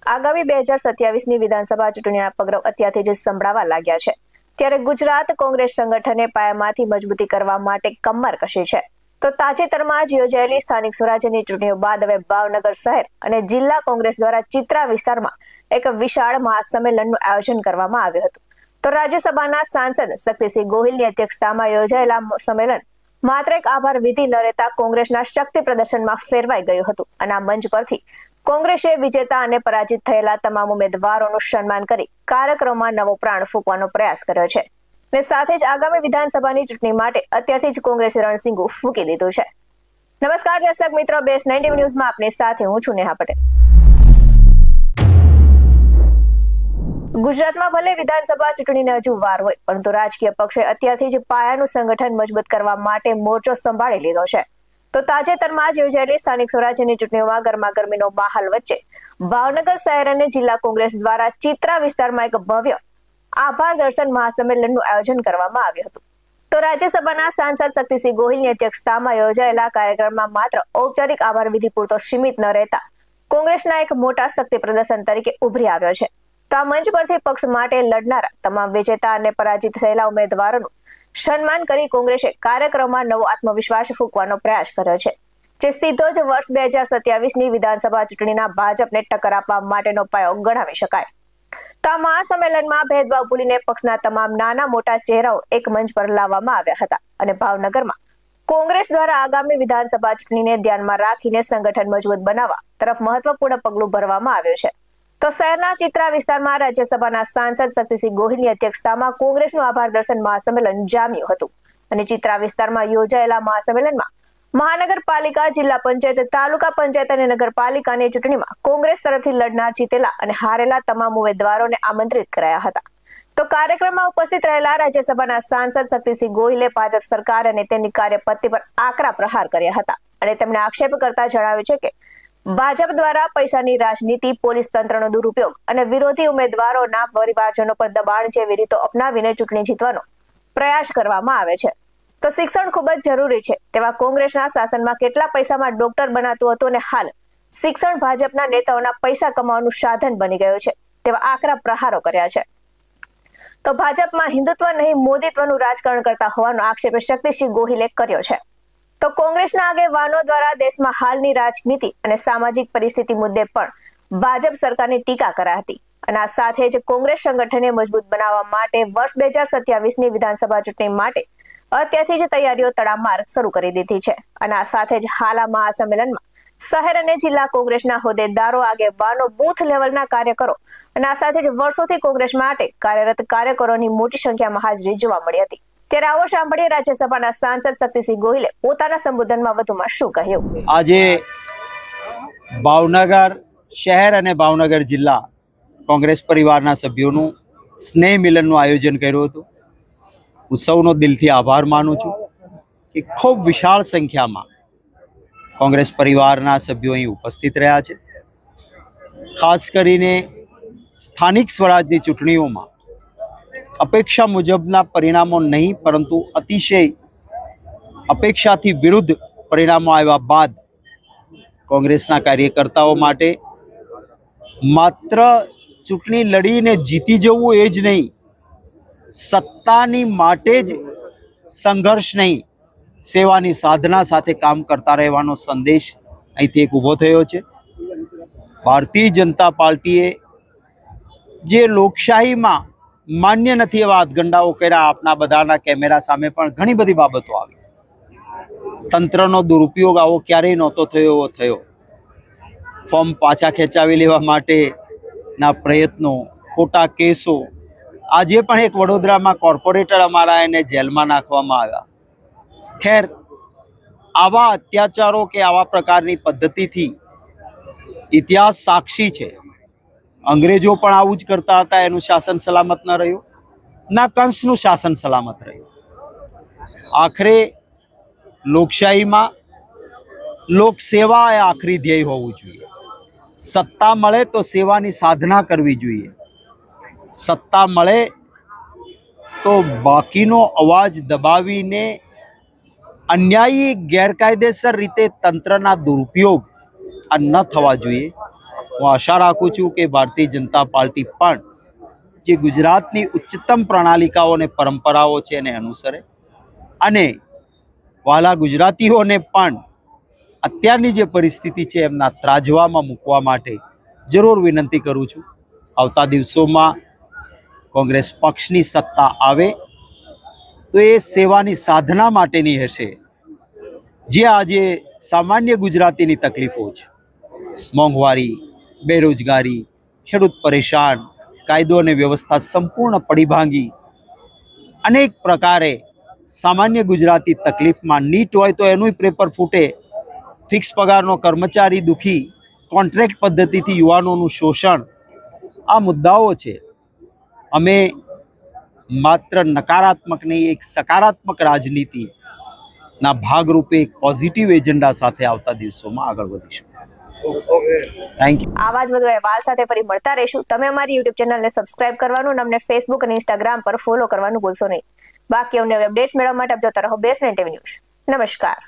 આગામી 2027ની વિધાનસભા ચૂંટણીના પગરવ અત્યારથી જ સંભળાવા લાગ્યા છે. ત્યારે ગુજરાત કોંગ્રેસ સંગઠને પાયામાંથી મજબૂતી કરવા માટે કમર કસી છે. તો તાજેતરમાં જ યોજાયેલી સ્થાનિક સ્વરાજ્યની ચૂંટણીઓ બાદ હવે ભાવનગર શહેર અને જિલ્લા કોંગ્રેસ દ્વારા ચિત્રા વિસ્તારમાં એક વિશાળ મહાસંમેલનનું આયોજન કરવામાં આવ્યું હતું. તો રાજ્યસભાના સાંસદ શક્તિસિંહ ગોહિલની અધ્યક્ષતામાં યોજાયેલા સંમેલન માત્ર એક આભાર વિધિ ન રહેતા કોંગ્રેસના શક્તિ પ્રદર્શનમાં ફેરવાઈ ગયું હતું. અને આ મંચ પરથી કોંગ્રેસે વિજેતા અને પરાજિત થયેલા તમામ ઉમેદવારોનું સન્માન કરી કાર્યક્રમમાં નવો પ્રાણ ફૂંકવાનો પ્રયાસ કર્યો છે. અને સાથે જ આગામી વિધાનસભાની ચૂંટણી માટે અત્યારથી જ કોંગ્રેસે રણસિંગુ ફૂંકી દીધું છે. નમસ્કાર દર્શક મિત્રો, બેસ 90 ન્યૂઝમાં આપની સાથે હું છું નેહા પટેલ. ગુજરાતમાં ભલે વિધાનસભા ચૂંટણીને હજુ વાર હોય, પરંતુ રાજકીય પક્ષે અત્યારથી જ પાયાનું સંગઠન મજબૂત કરવા માટે મોરચો સંભાળી લીધો છે. તો તાજેતરમાં જ યોજાયેલી સ્થાનિક સ્વરાજ્યની ચૂંટણીઓમાં ગરમાગરમીનો માહોલ વચ્ચે ભાવનગર શહેર અને જિલ્લા કોંગ્રેસ દ્વારા ચિત્રા વિસ્તારમાં એક ભવ્ય આભાર દર્શન મહાસંમેલનનું આયોજન કરવામાં આવ્યું હતું. તો રાજ્યસભાના સાંસદ શક્તિસિંહ ગોહિલની અધ્યક્ષતામાં યોજાયેલા કાર્યક્રમમાં માત્ર ઔપચારિક આભાર વિધિ પૂરતો સીમિત ન રહેતા કોંગ્રેસના એક મોટા શક્તિ પ્રદર્શન તરીકે ઉભરી આવ્યો છે. તો આ મંચ પરથી પક્ષ માટે લડનારા તમામ વિજેતા અને પરાજિત થયેલા ઉમેદવારોનું સન્માન કરી કોંગ્રેસે કાર્યક્રમમાં નવો આત્મવિશ્વાસ ફૂંકવાનો પ્રયાસ કર્યો છે, જે સીધો જ વર્ષ 2027ની વિધાનસભા ચૂંટણીના ભાજપને ટક્કર આપવા માટેનો પાયો ગણાવી શકાય. તો આ મહાસંમેલનમાં ભેદભાવ ભૂલીને પક્ષના તમામ નાના મોટા ચહેરાઓ એક મંચ પર લાવવામાં આવ્યા હતા અને ભાવનગરમાં કોંગ્રેસ દ્વારા આગામી વિધાનસભા ચૂંટણીને ધ્યાનમાં રાખીને સંગઠન મજબૂત બનાવવા તરફ મહત્વપૂર્ણ પગલું ભરવામાં આવ્યું છે. તો શહેરના ચિત્રા વિસ્તારમાં રાજ્યસભાના સાંસદ શક્તિસિંહ ગોહિલની અધ્યક્ષતામાં કોંગ્રેસનું આભાર દર્શન મહાસંમેલન જામ્યું હતું. અને ચિત્રા વિસ્તારમાં યોજાયેલા મહાસંમેલનમાં મહાનગરપાલિકા, જિલ્લા પંચાયત, તાલુકા પંચાયત અને નગરપાલિકાની ચૂંટણીમાં કોંગ્રેસ તરફથી લડનાર, જીતેલા અને હારેલા તમામ ઉમેદવારોને આમંત્રિત કરાયા હતા. તો કાર્યક્રમમાં ઉપસ્થિત રહેલા રાજ્યસભાના સાંસદ શક્તિસિંહ ગોહિલે ભાજપ સરકાર અને તેની કાર્યપદ્ધતિ પર આકરા પ્રહાર કર્યા હતા અને તેમણે આક્ષેપ કરતા જણાવ્યું છે કે ભાજપ દ્વારા પૈસાની રાજનીતિ, પોલીસ તંત્રનો દુરુપયોગ અને વિરોધી ઉમેદવારોના પરિવારજનો પર દબાણ જેવી રીતો અપનાવીને ચૂંટણી જીતવાનો પ્રયાસ કરવામાં આવે છે. તો શિક્ષણ ખૂબ જ જરૂરી છે તેવા કોંગ્રેસના શાસનમાં કેટલા પૈસામાં ડોક્ટર બનાતું હતું અને હાલ શિક્ષણ ભાજપના નેતાઓના પૈસા કમાવાનું સાધન બની ગયું છે તેવા આકરા પ્રહારો કર્યા છે. તો ભાજપમાં હિન્દુત્વ નહીં મોદીત્વનું રાજકારણ કરતા હોવાનો આક્ષેપ શક્તિસિંહ ગોહિલે કર્યો છે. તો કોંગ્રેસના આગેવાનો દ્વારા દેશમાં હાલની રાજનીતિ અને સામાજિક પરિસ્થિતિ મુદ્દે પણ ભાજપ સરકારની ટીકા કરાઈ હતી. અને આ સાથે જ કોંગ્રેસ સંગઠનને મજબૂત બનાવવા માટે વર્ષ 2027ની વિધાનસભા ચૂંટણી માટે અત્યારથી જ તૈયારીઓ તડામાર શરૂ કરી દીધી છે. અને આ સાથે જ હાલ આ મહાસંમેલનમાં શહેર અને જિલ્લા કોંગ્રેસના હોદ્દેદારો, આગેવાનો, બૂથ લેવલના કાર્યકરો અને આ સાથે જ વર્ષોથી કોંગ્રેસ માટે કાર્યરત કાર્યકરોની મોટી સંખ્યામાં હાજરી જોવા મળી હતી. ત્યારે આવો સાંભળીએ રાજ્યસભાના સાંસદ શક્તિસિંહ ગોહિલે પોતાના સંબોધનમાં વધુમાં શું કહ્યું. આજે ભાવનગર શહેર અને ભાવનગર જિલ્લા કોંગ્રેસ પરિવારના સભ્યોનું સ્નેહ મિલનનું આયોજન કર્યું હતું. હું સૌનો દિલથી આભાર માનું છું કે ખૂબ વિશાળ સંખ્યામાં કોંગ્રેસ પરિવારના સભ્યો અહીં ઉપસ્થિત રહ્યા છે. ખાસ કરીને સ્થાનિક સ્વરાજની ચૂંટણીઓમાં અપેક્ષા મુજબના પરિણામો નહીં, પરંતુ અતિશય અપેક્ષાથી વિરુદ્ધ પરિણામો આવ્યા બાદ કોંગ્રેસના કાર્યકર્તાઓ માટે માત્ર ચૂંટણી લડીને જીતી જવું એ જ નહીં, સત્તાની માટે જ સંઘર્ષ નહીં, સેવાની સાધના સાથે કામ કરતા રહેવાનો સંદેશ અહીંથી એક ઊભો થયો છે. ભારતીય જનતા પાર્ટીએ જે લોકશાહીમાં માન્ય નથી એવા હાથગંડાઓ કર્યા, આપના બધાના કેમેરા સામે પણ ઘણી બધી બાબતો આવી. તંત્રનો દુરુપયોગ આવો ક્યારેય નહોતો થયો એવો થયો. ફોર્મ પાછા ખેંચાવી લેવા માટેના પ્રયત્નો, ખોટા કેસો. આજે પણ એક વડોદરામાં કોર્પોરેટર અમારા એને જેલમાં નાખવામાં આવ્યા. ખેર, આવા અત્યાચારો કે આવા પ્રકારની પદ્ધતિથી ઇતિહાસ સાક્ષી છે. અંગ્રેજો પણ આવું જ કરતા હતા. એનું શાસન સલામત ન રહ્યું, ના કંસનું શાસન સલામત રહ્યું. આખરે લોકશાહીમાં લોકસેવા એ આખરી ધ્યેય હોવું જોઈએ. સત્તા મળે તો સેવાની સાધના કરવી જોઈએ. સત્તા મળે તો બાકીનો અવાજ દબાવીને અન્યાયી ગેરકાયદેસર રીતે તંત્રના દુરુપયોગ આ ન થવા જોઈએ. હું આશા રાખું છું કે ભારતીય જનતા પાર્ટી પણ જે ગુજરાતની ઉચ્ચતમ પ્રણાલિકાઓ અને પરંપરાઓ છે એને અનુસરે અને વાલા ગુજરાતીઓને પણ અત્યારની જે પરિસ્થિતિ છે એમના ત્રાજવામાં મૂકવા માટે જરૂર વિનંતી કરું છું. આવતા દિવસોમાં કોંગ્રેસ પક્ષની સત્તા આવે તો એ સેવાની સાધના માટેની હશે. જે આજે સામાન્ય ગુજરાતીની તકલીફો છે, મોંઘવારી, બેરોજગારી, ખેડૂત પરેશાન, કાયદો અને વ્યવસ્થા સંપૂર્ણ પડી ભાંગી, અનેક પ્રકારે સામાન્ય ગુજરાતી તકલીફમાં, નીટ હોય તો એનું પેપર ફૂટે, ફિક્સ પગારનો કર્મચારી દુખી, કોન્ટ્રાક્ટ પદ્ધતિથી યુવાનોનું શોષણ, આ મુદ્દાઓ છે. અમે માત્ર નકારાત્મક નહીં, એક સકારાત્મક રાજનીતિના ભાગરૂપે એક પોઝિટિવ એજન્ડા સાથે આવતા દિવસોમાં આગળ વધીશું. Thank you. આવા જ વધુ અહેવાલ સાથે ફરી મળતા રહીશું. તમે અમારી યુટ્યુબ ચેનલને સબસ્ક્રાઇબ કરવાનું અને અમને ફેસબુક અને ઇન્સ્ટાગ્રામ પર ફોલો કરવાનું ભૂલશો નહીં. બાકી અમને અપડેટ્સ મેળવવા માટે આપ જોતા રહો બેસ્ટ ટીવી ન્યૂઝ. નમસ્કાર.